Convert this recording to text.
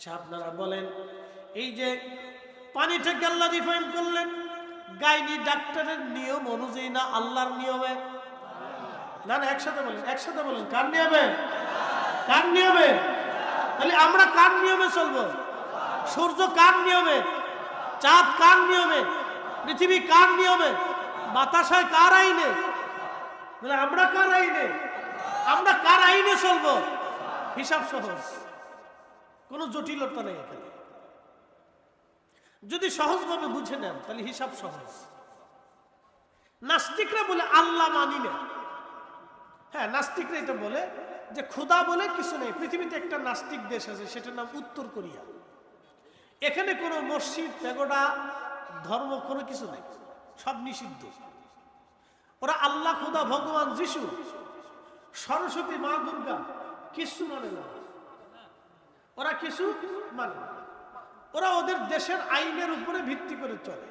আচ্ছা আপনারা বলেন, এই যে পানিটাকে আল্লাহ রিফাইন করলেন, গাইনি ডাক্তারের নিয়ম অনুযায়ী না আল্লাহর নিয়মে? না না, একসাথে বলেন কার নিয়মে? কার নিয়মে? তাহলে আমরা কার নিয়মে চলবো? সূর্য কার নিয়মে? চাঁদ কার নিয়মে? পৃথিবী কার নিয়মে? বাতাস হয় কার আইনে? তাহলে আমরা কার আইনে? আমরা কার আইনে চলবো? হিসাব সহজ, কোনো জটিলতা নেই এখানে। যদি সহজভাবে বুঝে নেন তাহলে হিসাব সহজ। নাস্তিকরা বলে আল্লাহ মানি না। হ্যাঁ, নাস্তিকরা এটা বলে যে খোদা বলে কিছু নেই। পৃথিবীতে একটা নাস্তিক দেশ আছে, সেটার নাম উত্তর কোরিয়া। এখানে কোনো মসজিদ, প্যাগোডা, ধর্ম কোনো কিছু নেই, সব নিষিদ্ধ। ওরা আল্লাহ, খোদা, ভগবান, যিশু, সরস্বতী, মা দুর্গা কিছু মানে না। ওরা কিছু মানে না। ওরা ওদের দেশের আইনের উপরে ভিত্তি করে চলে।